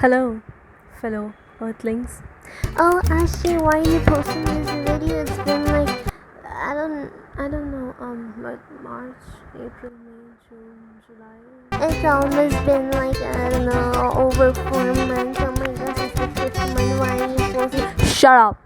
Hello, fellow Earthlings. Oh, Ashley, why are you posting this video? It's been like I don't know, but March, April, May, June, July. It's almost been like I don't know, over 4 months. Oh my gosh, it's the fifth month. Why are you posting? Shut up!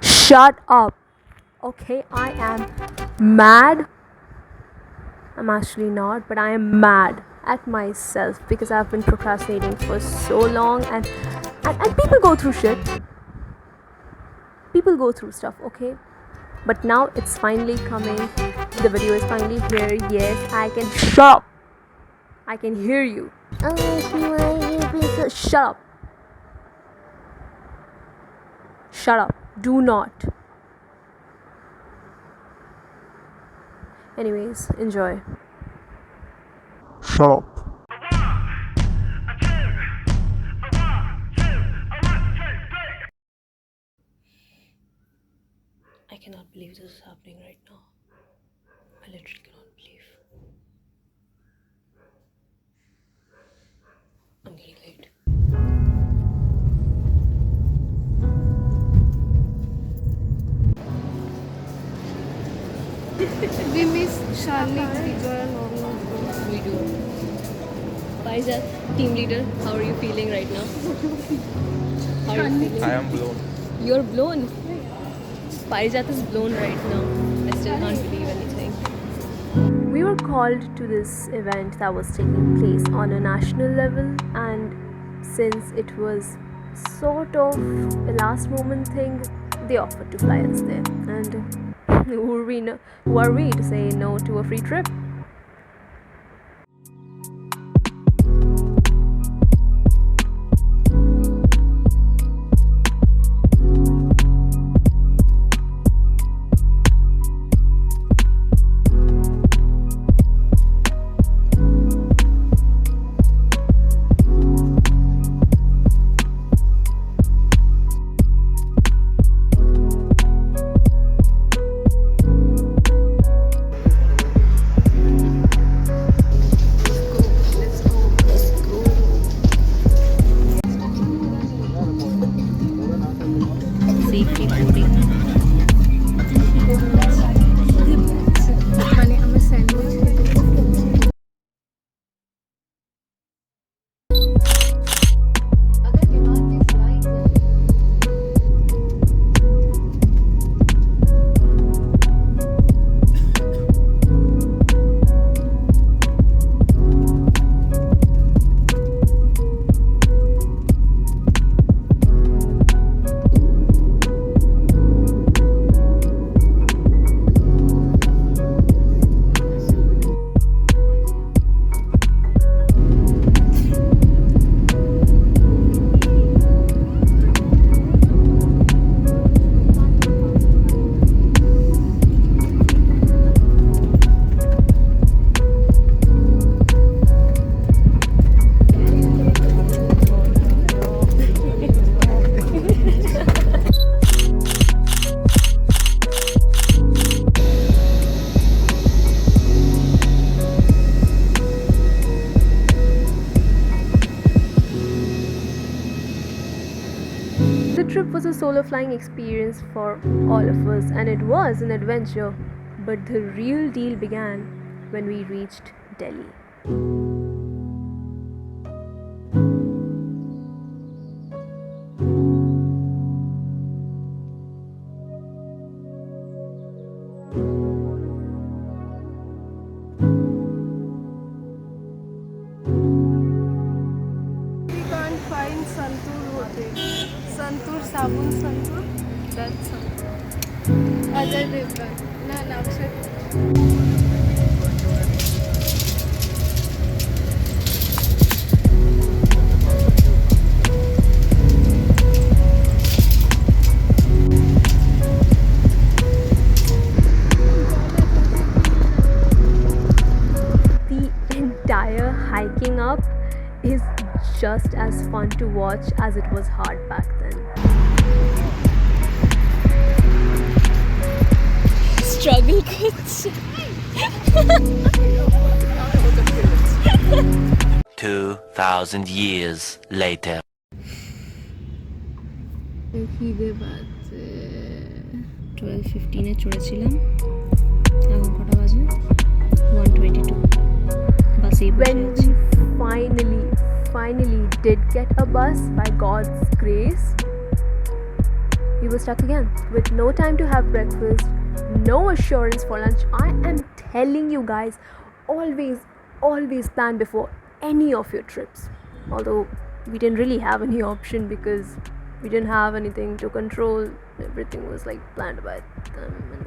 Shut up! Okay, I am mad. I'm actually not, but I am mad at myself because I've been procrastinating for so long and people go through shit. People go through stuff, okay? But now it's finally coming. The video is finally here. Yes, I can. Shut up! I can hear you. Oh, Ashley, why are you being so? Shut up. Shut up. Do not. Anyways, enjoy. Shut up. I cannot believe this is happening right now. I literally cannot believe. I'm getting late. We miss Shalini Tijoya long ago. We do. Parijat, team leader, how are you feeling right now? How are you feeling? I am blown. You're blown. Parijat is blown right now. I still can't believe anything. We were called to this event that was taking place on a national level, and since it was sort of a last moment thing, they offered to fly us there. And who are we to say no to a free trip? Safety boarding. Money, I'm a sandwich. The trip was a solo flying experience for all of us, and it was an adventure. But the real deal began when we reached Delhi. We can't find Santur hote. Santur Sabun Santur. That's Santur. Ajay Devgan. No, Nakshat. The entire hiking up is just as fun to watch as it was hard back then. Struggle कुछ 2,000 years later. খিদে পাচ্ছে 12:15 চড়েছিলাম, এখন কটা বাজে? 1:22। বাসেই When we finally did get a bus by God's grace, we were stuck again with no time to have breakfast, no assurance for lunch. I am telling you guys, always plan before any of your trips. Although we didn't really have any option because we didn't have anything to control. Everything was like planned by them. And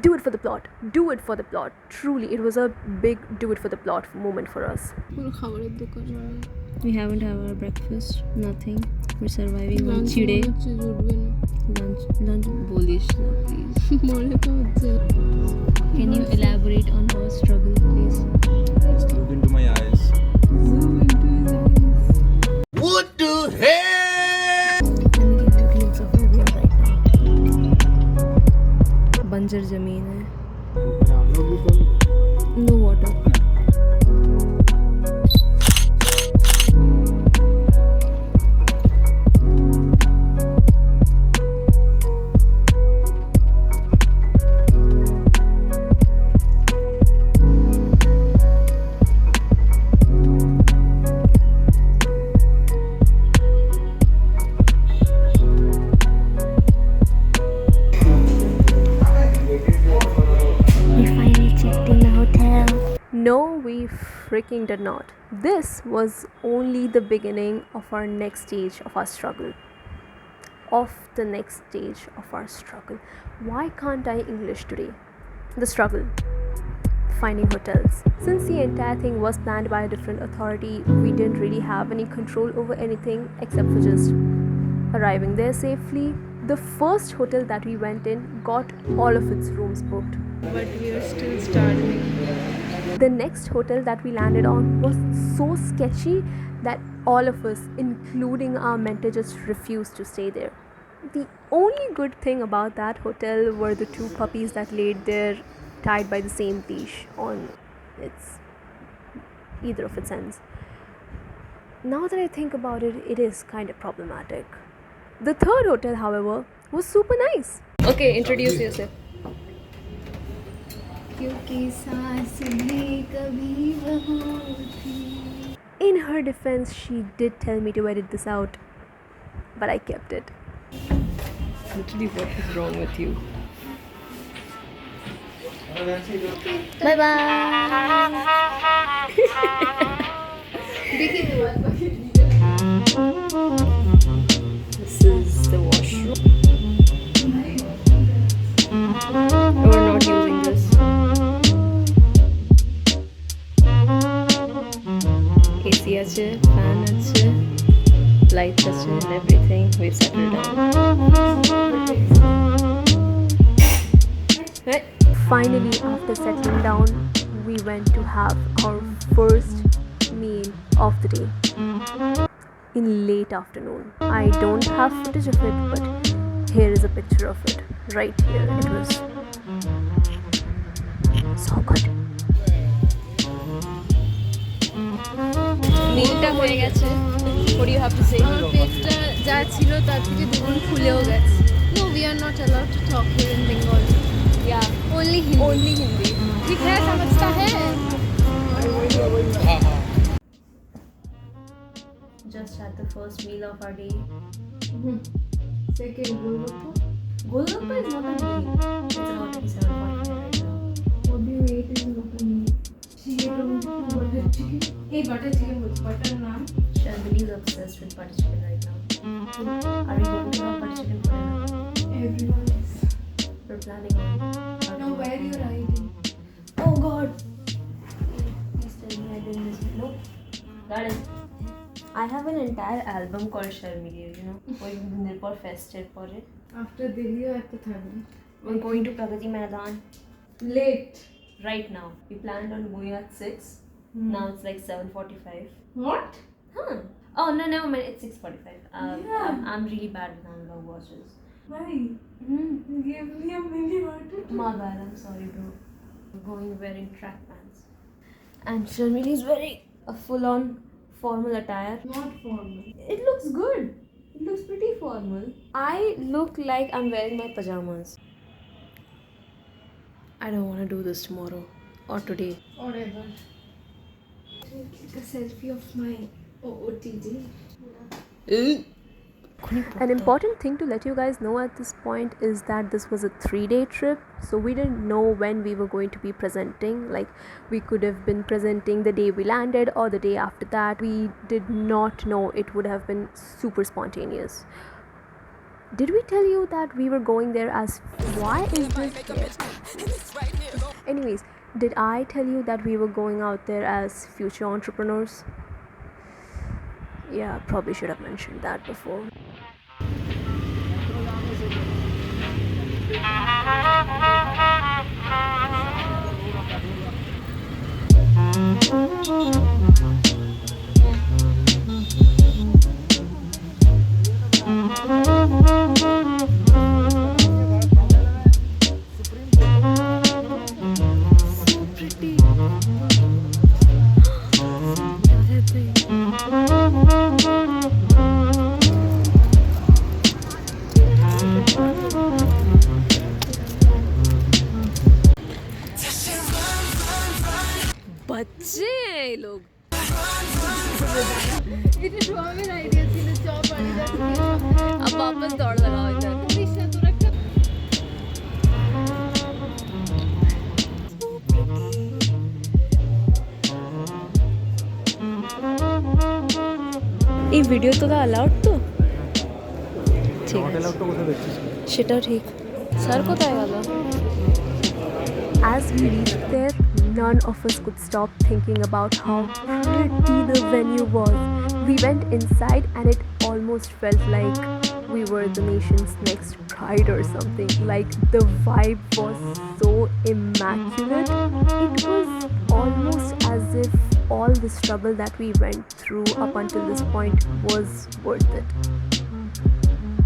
do it for the plot. Truly, it was a big do it for the plot moment for us. পুরো খাবারের দোকান We haven't had our breakfast, nothing. We're surviving on চিড়ে। জুটবে না Lunch বলিস না please. মনে তো হচ্ছে না। Can you elaborate on our struggle, please? Just look into my eyes. Zoom into his eyes. What the hell? Let me give you a glimpse of where we are right now. बंजर जमीन है, no water. We finally checked in the hotel. No, we freaking did not. This was only the beginning of our next stage of our struggle. Why can't I English today? The struggle. Finding hotels. Since the entire thing was planned by a different authority, we didn't really have any control over anything except for just arriving there safely. The first hotel that we went in got all of its rooms booked. But we are still starving. The next hotel that we landed on was so sketchy that all of us, including our mentor, just refused to stay there. The only good thing about that hotel were the 2 puppies that laid there tied by the same leash on either of its ends. Now that I think about it, it is kind of problematic. The third hotel, however, was super nice. Okay, introduce yourself. क्योंकि सांस में कभी वहाँ थी। In her defense, she did tell me to edit this out, but I kept it. Literally, what is wrong with you? Bye bye. This is the washroom. We're not using this. AC আছে, fan আছে, lights আছে, and everything. We've settled down. Hey. Finally, after settling down, we went to have our first meal of the day in late afternoon. I don't have footage of it, but here is a picture of it right here. It was so good. মিলটা হয়ে গেছে। What do you have to say? আমার পেটটা যা ছিল তার থেকে দ্বিগুণ ফুলেও গেছে। No, we are not allowed to talk here in Bengali. Yeah, Only Hindi. only Hindi. ठीक है, समझता है? Just had the first meal of our day. Second, Golgappa. Golgappa is not a meal. It's about 37.5 right now. What do you eat in local meal? She ate only 2 butter chicken. Hey, butter chicken with butter naan. Shalini is obsessed with butter chicken right now. Are we going to have butter chicken for dinner? Everyone is. We're planning on. Now where you are eating? Oh God! Please tell me I didn't miss it. No. Got it. I have an entire album called Sharmili, you know. We're Nirpur fested for it. After Delhi or at the Thailand? We're going to Pragati Maidan Late. right now. We planned on going at 6. Now it's like 7:45. What? Huh. Oh no, never mind. It's 6:45. Yeah. I'm really bad with analog watches. Why? You gave me a mini water. My bad. I'm sorry, bro. We're going wearing track pants. And Sharmini is wearing a full-on formal attire. Not formal. It looks good. It looks pretty formal. I look like I'm wearing my pajamas. I don't want to do this tomorrow or today. Whatever. Take a selfie of my OOTD. An important thing to let you guys know at this point is that this was a 3-day trip, so we didn't know when we were going to be presenting. Like, we could have been presenting the day we landed or the day after that. We did not know. It would have been super spontaneous. Did we tell you that we were going there as why is this there? Anyways, did I tell you that we were going out there as future entrepreneurs? Yeah, probably should have mentioned that before. बच्चे हैं ये लोग. It is one idea. See the job अब वापस दौड़ लगाओ इधर. এই ভিডিও তো অ্যালাউড তো? ঠিক আছে সেটা ঠিক. স্যার কোথায় গেল? As we reached there, none of us could stop thinking about how pretty the venue was. We went inside and it almost felt like we were the nation's next pride or something. Like, the vibe was so immaculate. It was almost as if all the struggle that we went through up until this point was worth it.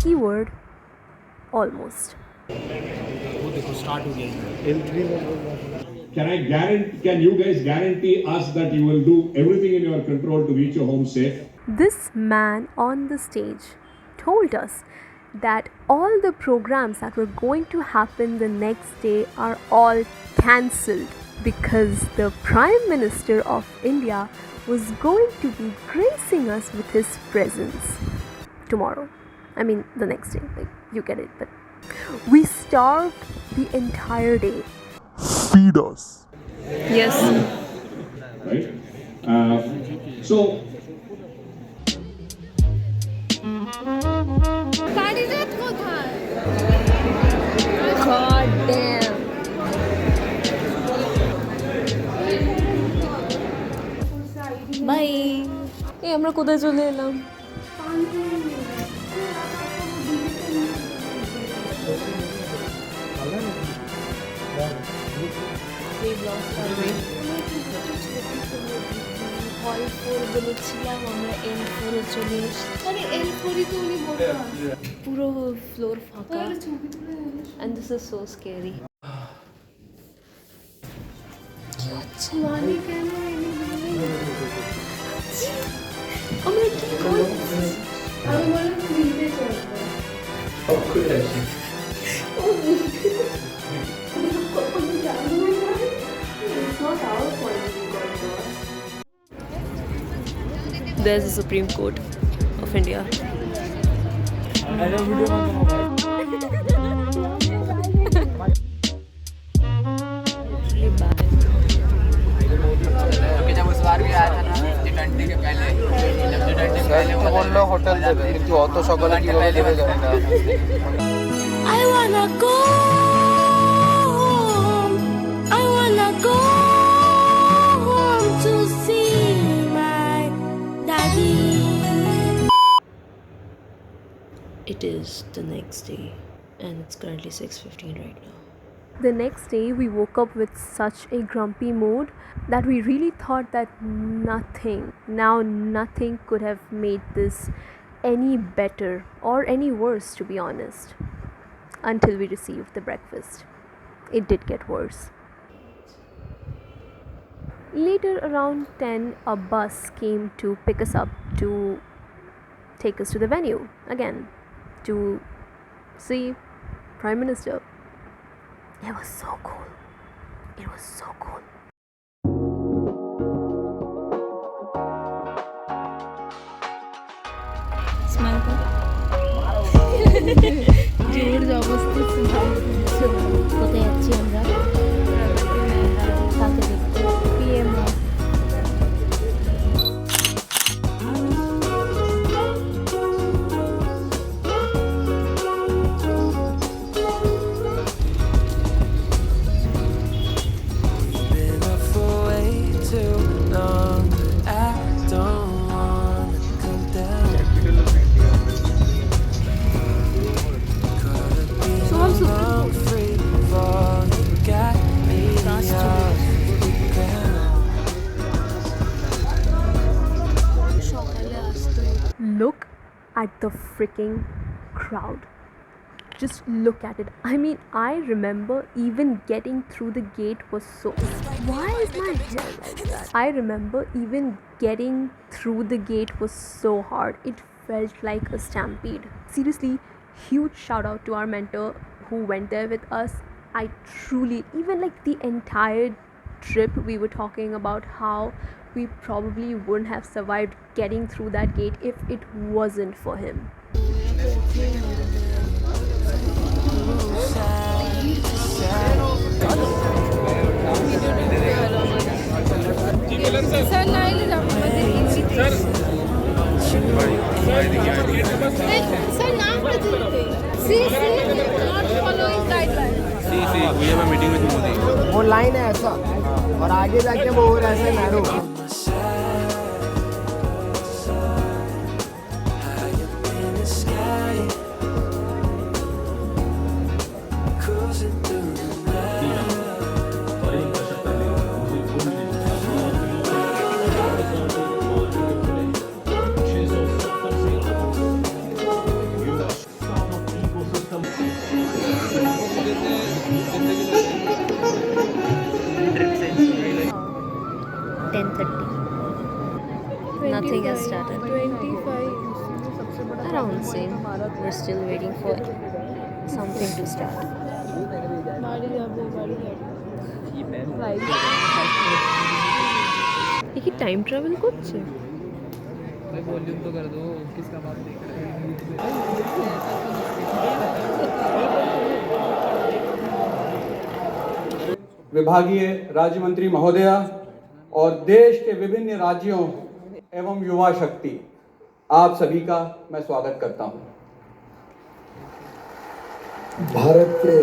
Keyword, almost. Can you guys guarantee us that you will do everything in your control to reach your home safe? This man on the stage told us that all the programs that were going to happen the next day are all cancelled because the Prime Minister of India was going to be gracing us with his presence tomorrow. I mean, the next day. Like, you get it. But we starved the entire day. Feed us. Yes. Right? So, God damn. Bye. এই আমরা কোথায় চলে এলাম? হল 4 বলেছিলাম, আমরা L4 এ চলে এসেছি. আরে L4 তো উনি বলতো পুরো ফ্লোর ফাঁকা. ছবি তুলে And this is so scary. মানে কেন আমরা কি করব? আমি বললাম ফ্রিতে চলবো. There's the Supreme Court of India. जब उस बार भी आया था ना G20 के पहले तो बोल लो होटल देवे কিন্তু অত সকালে কিভাবে দেবে জানি না I wanna go home. I wanna go home to see my daddy. It is the next day and it's currently 6:15 right now. The next day we woke up with such a grumpy mood that we really thought that nothing could have made this any better or any worse, to be honest, until we received the breakfast. It did get worse. Later, around 10, a bus came to pick us up to take us to the venue again to see Prime Minister. It was so cool. It was so cool. জোর জবরদস্তি কোথায় যাচ্ছি আমরা কাকে দেখতে PM Look at the freaking crowd. Just look at it. I mean, I remember even getting through the gate was so. Why is my hair like that? I remember even getting through the gate was so hard. It felt like a stampede. Seriously, huge shout out to our mentor who went there with us. I truly, even like the entire trip, we were talking about how we probably wouldn't have survived getting through that gate if it wasn't for him. वो line है ऐसा और आगे जाके वो और ऐसे narrow Nothing has started. 25. Around same. We're still waiting for something to start. ये कि टाइम ट्रैवल করছে वॉल्यूम तो कर दो किसका बात देख रहे हैं विभागीय राज्य मंत्री महोदया और देश के विभिन्न राज्यों एवं युवा शक्ति आप सभी का मैं स्वागत करता हूं। भारत के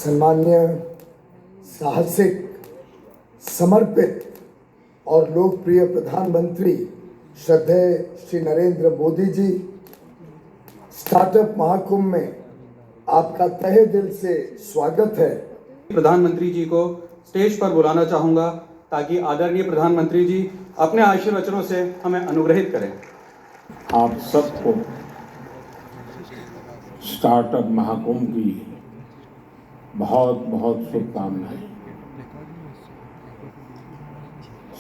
सम्मान्य साहसिक समर्पित और लोकप्रिय प्रधानमंत्री श्रद्धेय श्री नरेंद्र मोदी जी, स्टार्टअप महाकुंभ में आपका तहे दिल से स्वागत है। प्रधानमंत्री जी को स्टेज पर बुलाना चाहूंगा ताकि आदरणीय प्रधानमंत्री जी अपने आशीर्वचनों से हमें अनुग्रहित करें। आप सबको स्टार्टअप महाकुंभ की बहुत बहुत शुभकामनाएं।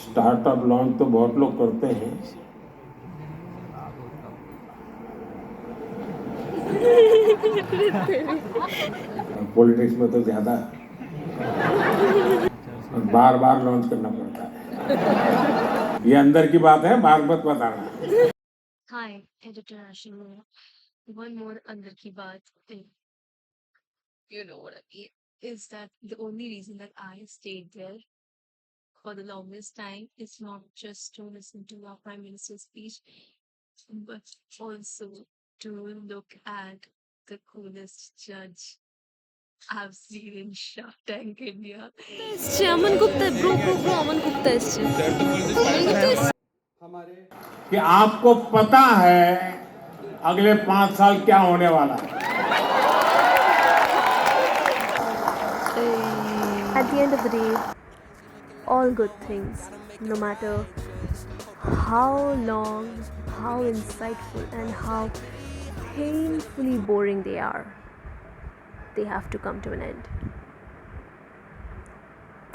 स्टार्टअप लॉन्च तो बहुत लोग करते हैं, पॉलिटिक्स में तो ज्यादा बार बार लॉन्च करना पड़ता है। ये अंदर की बात है, बार मत बताना। Hi, editor Ashima. One more अंदर की बात thing. You know what I mean? Is that the only reason that I stayed there for the longest time is not just to listen to our Prime Minister's speech, but also to look at the coolest judge I've seen in Shark Tank India. Aman Gupta, bro, Aman Gupta is कि आपको पता है अगले 5 साल क्या होने वाला है। At the end of the day, all good things, no matter how long, how insightful, and how painfully boring they are, they have to come to an end.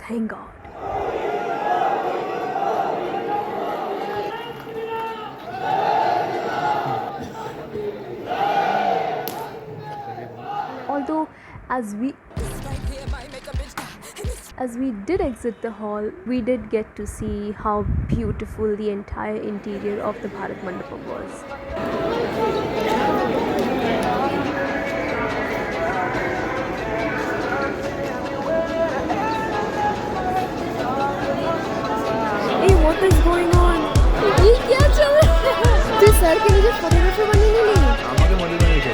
Thank God. As we did exit the hall, we did get to see how beautiful the entire interior of the Bharat Mandapam was. Hey, what is going on? ये क्या चल रहा है? तू sir के नीचे photographer बनने नहीं ली? আমাকে মডেল বানিয়েছে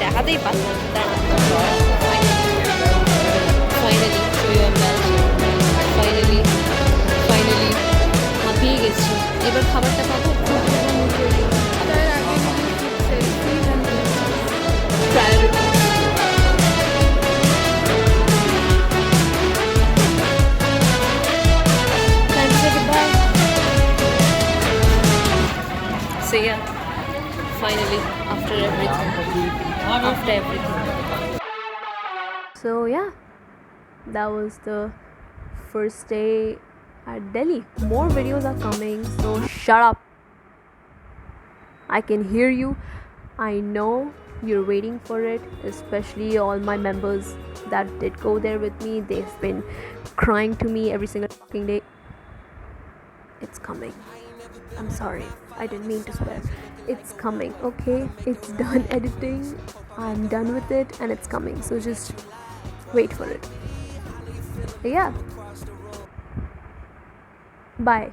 দেখাতেই পারলাম ফাইনালি ফাইনালি হাঁপিয়ে গেছি এবার খাবারটা পাবো priority So yeah, finally after everything. So yeah, that was the first day at Delhi. More videos are coming, so shut up. I can hear you. I know you're waiting for it, especially all my members that did go there with me. They've been crying to me every single fucking day. It's coming. I'm sorry, I didn't mean to swear. It's coming, okay? It's done editing. I'm done with it and it's coming. So just wait for it. Yeah. Bye.